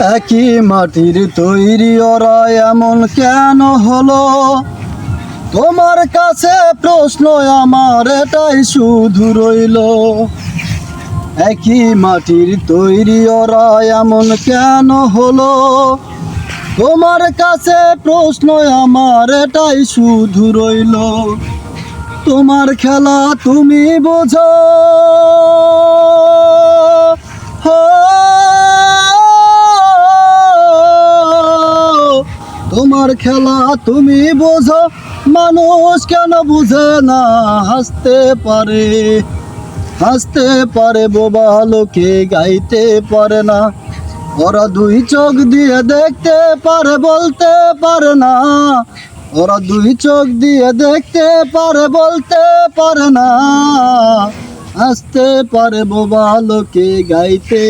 একই মাটির তৈরি ওরা এমন কেন হলো? তোমার কাছে প্রশ্ন আমার এটাই শুধু রইল। একই মাটির তৈরি ওরা এমন কেন হলো? তোমার কাছে প্রশ্ন আমার এটাই শুধু রইল। তোমার খেলা তুমি বোঝো, তোমার খেলা তুমি বোঝো, মানুষ কেন বুঝে না? হাসতে পারে বোবা লোকে গাইতে পারে না। ওরা দুই চোখ দিয়ে দেখতে পারে বলতে পারে না। ওরা দুই চোখ দিয়ে দেখতে পারে বলতে পারে না। হাসতে পারে বোবা লোকে গাইতে